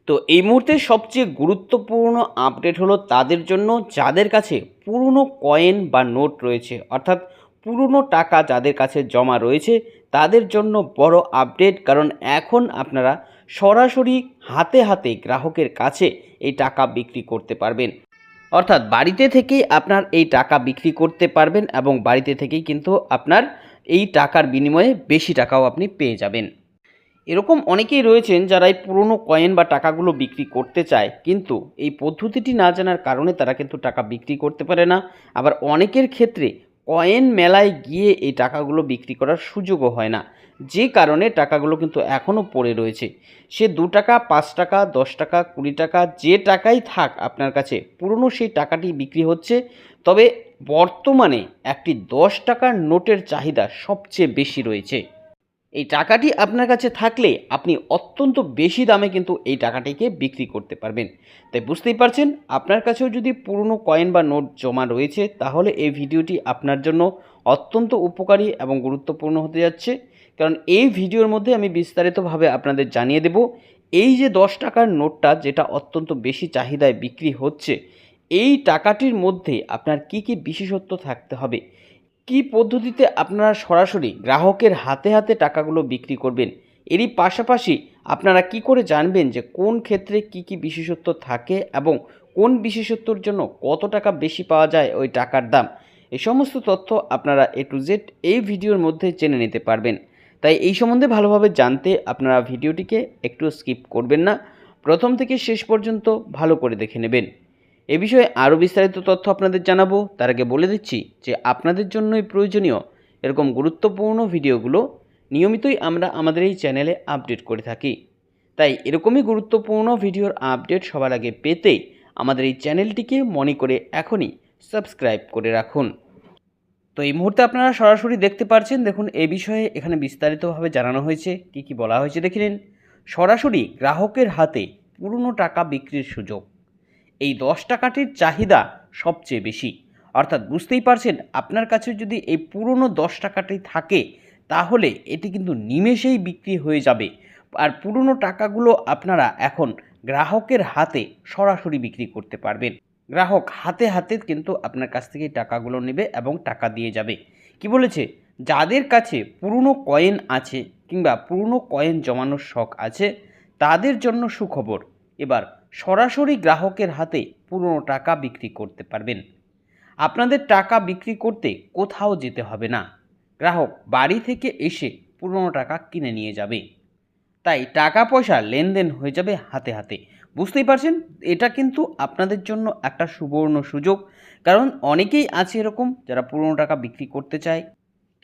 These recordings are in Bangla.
তো এই মুহূর্তে সবচেয়ে গুরুত্বপূর্ণ আপডেট হলো তাদের জন্য যাদের কাছে পুরনো কয়েন বা নোট রয়েছে, অর্থাৎ পুরনো টাকা যাদের কাছে জমা রয়েছে তাদের জন্য বড় আপডেট। কারণ এখন আপনারা সরাসরি হাতে হাতে গ্রাহকের কাছে এই টাকা বিক্রি করতে পারবেন। অর্থাৎ বাড়িতে থেকেই আপনার এই টাকা বিক্রি করতে পারবেন এবং বাড়িতে থেকেই কিন্তু আপনার এই টাকার বিনিময়ে বেশি টাকাও আপনি পেয়ে যাবেন। এরকম অনেকেই রয়েছেন যারা এই পুরনো কয়েন বা টাকাগুলো বিক্রি করতে চায়, কিন্তু এই পদ্ধতিটি না জানার কারণে তারা কিন্তু টাকা বিক্রি করতে পারে না। আবার অনেকের ক্ষেত্রে কয়েন মেলায় গিয়ে এই টাকাগুলো বিক্রি করার সুযোগও হয় না, যে কারণে টাকাগুলো কিন্তু এখনও পড়ে রয়েছে। সে 2 টাকা, 5 টাকা, 10 টাকা, 20 টাকা, যে টাকাই থাক আপনার কাছে, পুরনো সেই টাকাটি বিক্রি হচ্ছে। তবে বর্তমানে একটি 10 টাকার নোটের চাহিদা সবচেয়ে বেশি রয়েছে। এই টাকাটি আপনার কাছে থাকলে আপনি অত্যন্ত বেশি দামে কিন্তু এই টাকাটিকে বিক্রি করতে পারবেন। তাই বুঝতেই পারছেন, আপনার কাছেও যদি পুরনো কয়েন বা নোট জমা রয়েছে তাহলে এই ভিডিওটি আপনার জন্য অত্যন্ত উপকারী এবং গুরুত্বপূর্ণ হতে যাচ্ছে। কারণ এই ভিডিওর মধ্যে আমি বিস্তারিতভাবে আপনাদের জানিয়ে দেব এই যে 10 টাকার নোটটা যেটা অত্যন্ত বেশি চাহিদায় বিক্রি হচ্ছে, এই টাকাটির মধ্যে আপনার কি কি বিশেষত্ব থাকতে হবে, কি পদ্ধতিতে আপনারা সরাসরি গ্রাহকের হাতে হাতে টাকাগুলো বিক্রি করবেন, এরই পাশাপাশি আপনারা কি করে জানবেন যে কোন ক্ষেত্রে কি কি বিশেষত্ব থাকে এবং কোন বিশেষত্বর জন্য কত টাকা বেশি পাওয়া যায় ওই টাকার দাম, এই সমস্ত তথ্য আপনারা A to Z এই ভিডিওর মধ্যে জেনে নিতে পারবেন। তাই এই সম্বন্ধে ভালোভাবে জানতে আপনারা ভিডিওটিকে একটু স্কিপ করবেন না, প্রথম থেকে শেষ পর্যন্ত ভালো করে দেখে নেবেন। এ বিষয়ে আরও বিস্তারিত তথ্য আপনাদের জানাবো, তার আগে বলে দিচ্ছি যে আপনাদের জন্যই প্রয়োজনীয় এরকম গুরুত্বপূর্ণ ভিডিওগুলো নিয়মিতই আমরা আমাদের এই চ্যানেলে আপডেট করে থাকি। তাই এরকমই গুরুত্বপূর্ণ ভিডিওর আপডেট সবার আগে পেতে আমাদের এই চ্যানেলটিকে মনে করে এখনই সাবস্ক্রাইব করে রাখুন। তো এই মুহূর্তে আপনারা সরাসরি দেখতে পাচ্ছেন, দেখুন এই বিষয়ে এখানে বিস্তারিতভাবে জানানো হয়েছে, কি কি বলা হয়েছে দেখে নিন। সরাসরি গ্রাহকের হাতে পুরনো টাকা বিক্রির সুযোগ, এই 10 টাকাটির চাহিদা সবচেয়ে বেশি। অর্থাৎ বুঝতেই পারছেন, আপনার কাছে যদি এই পুরনো 10 টাকাটি থাকে তাহলে এটি কিন্তু নিমেষেই বিক্রি হয়ে যাবে। আর পুরনো টাকাগুলো আপনারা এখন গ্রাহকের হাতে সরাসরি বিক্রি করতে পারবেন। গ্রাহক হাতে হাতে কিন্তু আপনার কাছ থেকে টাকাগুলো নেবে এবং টাকা দিয়ে যাবে। কি বলেছে, যাদের কাছে পুরনো কয়েন আছে কিংবা পুরনো কয়েন জমানোর শখ আছে তাদের জন্য সুখবর, এবার সরাসরি গ্রাহকের হাতে পুরনো টাকা বিক্রি করতে পারবেন। আপনাদের টাকা বিক্রি করতে কোথাও যেতে হবে না, গ্রাহক বাড়ি থেকে এসে পুরনো টাকা কিনে নিয়ে যাবে। তাই টাকা পয়সা লেনদেন হয়ে যাবে হাতে হাতে। বুঝতেই পারছেন, এটা কিন্তু আপনাদের জন্য একটা সুবর্ণ সুযোগ। কারণ অনেকেই আছে এরকম যারা পুরনো টাকা বিক্রি করতে চায়,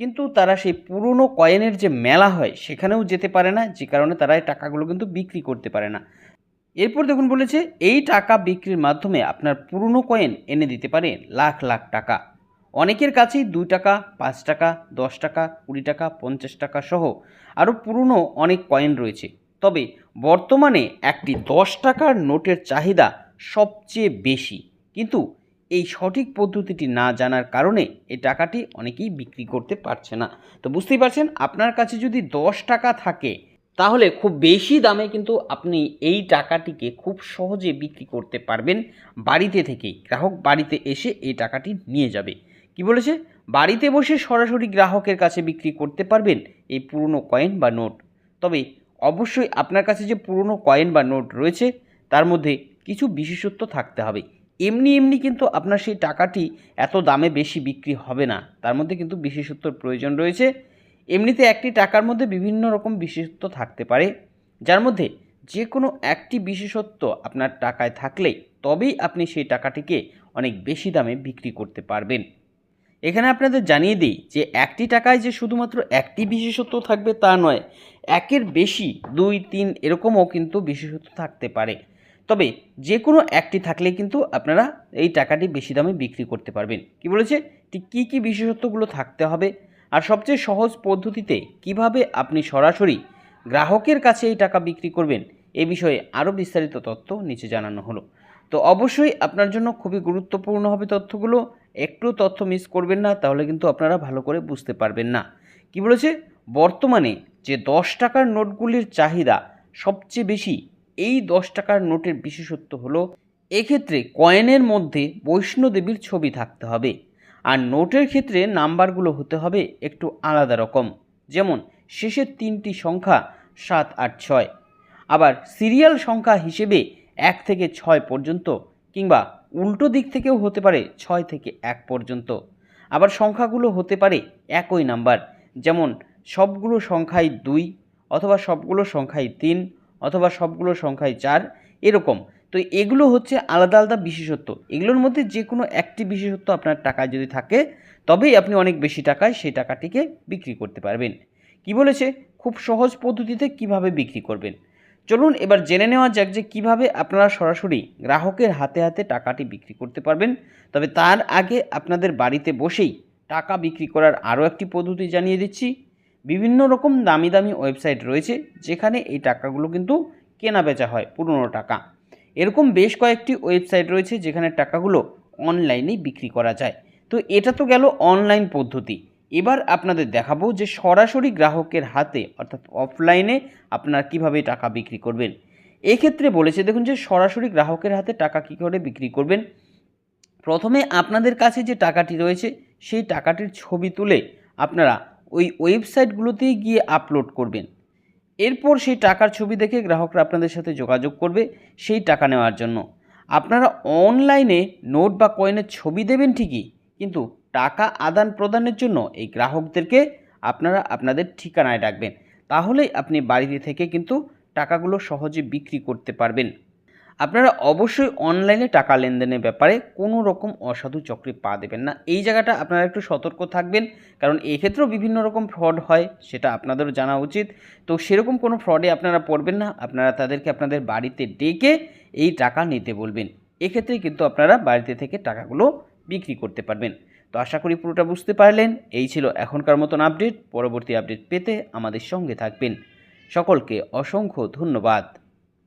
কিন্তু তারা সেই পুরনো কয়েনের যে মেলা হয় সেখানেও যেতে পারে না, যে কারণে তারা এই টাকাগুলো কিন্তু বিক্রি করতে পারে না। এরপর দেখুন বলেছে, এই টাকা বিক্রির মাধ্যমে আপনার পুরনো কয়েন এনে দিতে পারে লাখ লাখ টাকা। অনেকের কাছেই 2 টাকা, 5 টাকা, 10 টাকা, 20 টাকা, 50 টাকা সহ আরও পুরনো অনেক কয়েন রয়েছে। তবে বর্তমানে একটি 10 টাকার নোটের চাহিদা সবচেয়ে বেশি, কিন্তু এই সঠিক পদ্ধতিটি না জানার কারণে এই টাকাটি অনেকেই বিক্রি করতে পারছে না। তো বুঝতেই পারছেন, আপনার কাছে যদি 10 টাকা থাকে তাহলে খুব বেশি দামে কিন্তু আপনি এই টাকাটিকে খুব সহজে বিক্রি করতে পারবেন বাড়িতে থেকেই। গ্রাহক বাড়িতে এসে এই টাকাটি নিয়ে যাবে। কি বলেছে, বাড়িতে বসে সরাসরি গ্রাহকের কাছে বিক্রি করতে পারবেন এই পুরনো কয়েন বা নোট। তবে অবশ্যই আপনার কাছে যে পুরনো কয়েন বা নোট রয়েছে তার মধ্যে কিছু বিশেষত্ব থাকতে হবে। এমনি এমনি কিন্তু আপনার সেই টাকাটি এত দামে বেশি বিক্রি হবে না, তার মধ্যে কিন্তু বিশেষত্বর প্রয়োজন রয়েছে। এমনিতে একটি টাকার মধ্যে বিভিন্ন রকম বিশেষত্ব থাকতে পারে, যার মধ্যে যে কোনো একটি বিশেষত্ব আপনার টাকায় থাকলে তবেই আপনি সেই টাকাটিকে অনেক বেশি দামে বিক্রি করতে পারবেন। এখানে আপনাদের জানিয়ে দিই যে একটি টাকায় যে শুধুমাত্র একটি বিশেষত্ব থাকবে তা নয়, একের বেশি 2, 3 এরকমও কিন্তু বিশেষত্ব থাকতে পারে। তবে যে কোনো একটি থাকলে কিন্তু আপনারা এই টাকাটি বেশি দামে বিক্রি করতে পারবেন। কি বলেছে, ঠিক কী কী বিশেষত্বগুলো থাকতে হবে আর সবচেয়ে সহজ পদ্ধতিতে কিভাবে আপনি সরাসরি গ্রাহকের কাছে এই টাকা বিক্রি করবেন, এ বিষয়ে আরও বিস্তারিত তথ্য নিচে জানানো হলো। তো অবশ্যই আপনার জন্য খুবই গুরুত্বপূর্ণ হবে তথ্যগুলো, একটু তথ্য মিস করবেন না, তাহলে কিন্তু আপনারা ভালো করে বুঝতে পারবেন না। কি বলেছে, বর্তমানে যে 10 টাকার নোটগুলির চাহিদা সবচেয়ে বেশি এই 10 টাকার নোটের বিশেষত্ব হলো এক্ষেত্রে কয়েনের মধ্যে বৈষ্ণোদেবীর ছবি থাকতে হবে, আর নোটের ক্ষেত্রে নাম্বারগুলো হতে হবে একটু আলাদা রকম। যেমন শেষের 3টি সংখ্যা 7, 8, 6, আবার সিরিয়াল সংখ্যা হিসেবে 1 থেকে 6 পর্যন্ত, কিংবা উল্টো দিক থেকেও হতে পারে 6 থেকে 1 পর্যন্ত। আবার সংখ্যাগুলো হতে পারে একই নাম্বার, যেমন সবগুলো সংখ্যাই 2, অথবা সবগুলো সংখ্যাই 3, অথবা সবগুলো সংখ্যাই 4, এরকম। তো এগুলো হচ্ছে আলাদা আলাদা বিশেষত্ব। এগুলোর মধ্যে যে কোনো একটি বিশেষত্ব আপনার টাকায় যদি থাকে, তবেই আপনি অনেক বেশি টাকায় সেই টাকাটিকে বিক্রি করতে পারবেন। কি বলেছে? খুব সহজ পদ্ধতিতে কিভাবে বিক্রি করবেন। চলুন এবার জেনে নেওয়া যাক যে কীভাবে আপনারা সরাসরি গ্রাহকের হাতে হাতে টাকাটি বিক্রি করতে পারবেন। তবে তার আগে আপনাদের বাড়িতে বসেই টাকা বিক্রি করার আরও একটি পদ্ধতি জানিয়ে দিচ্ছি। বিভিন্ন রকম দামি দামি ওয়েবসাইট রয়েছে যেখানে এই টাকাগুলো কিন্তু কেনা বেচা হয়, পুরনো টাকা। এরকম বেশ কয়েকটি ওয়েবসাইট রয়েছে যেখানে টাকাগুলো অনলাইনেই বিক্রি করা যায়। তো এটা তো গেল অনলাইন পদ্ধতি। এবার আপনাদের দেখাবো যে সরাসরি গ্রাহকের হাতে অর্থাৎ অফলাইনে আপনারা কিভাবে টাকা বিক্রি করবেন। এক্ষেত্রে বলেছে দেখুন যে সরাসরি গ্রাহকের হাতে টাকা কী করে বিক্রি করবেন। প্রথমে আপনাদের কাছে যে টাকাটি রয়েছে সেই টাকাটির ছবি তুলে আপনারা ওই ওয়েবসাইটগুলোতেই গিয়ে আপলোড করবেন। এরপর সেই টাকার ছবি দেখে গ্রাহকরা আপনাদের সাথে যোগাযোগ করবে সেই টাকা নেওয়ার জন্য। আপনারা অনলাইনে নোট বা কয়েনের ছবি দেবেন ঠিকই, কিন্তু টাকা আদান প্রদানের জন্য এই গ্রাহকদেরকে আপনারা আপনাদের ঠিকানায় ডাকবেন। তাহলেই আপনি বাড়িতে থেকে কিন্তু টাকাগুলো সহজে বিক্রি করতে পারবেন। আপনারা অবশ্যই অনলাইনে টাকা লেনদেনের ব্যাপারে কোনো রকম অসাধু চক্রে পা দেবেন না। এই জায়গাটা আপনারা একটু সতর্ক থাকবেন, কারণ এক্ষেত্রেও বিভিন্ন রকম ফ্রড হয়, সেটা আপনাদেরও জানা উচিত। তো সেরকম কোনো ফ্রডে আপনারা পড়বেন না। আপনারা তাদেরকে আপনাদের বাড়িতে ডেকে এই টাকা নিতে বলবেন। এক্ষেত্রেই কিন্তু আপনারা বাড়িতে থেকে টাকাগুলো বিক্রি করতে পারবেন। তো আশা করি পুরোটা বুঝতে পারলেন। এই ছিল এখনকার মতন আপডেট। পরবর্তী আপডেট পেতে আমাদের সঙ্গে থাকবেন। সকলকে অসংখ্য ধন্যবাদ।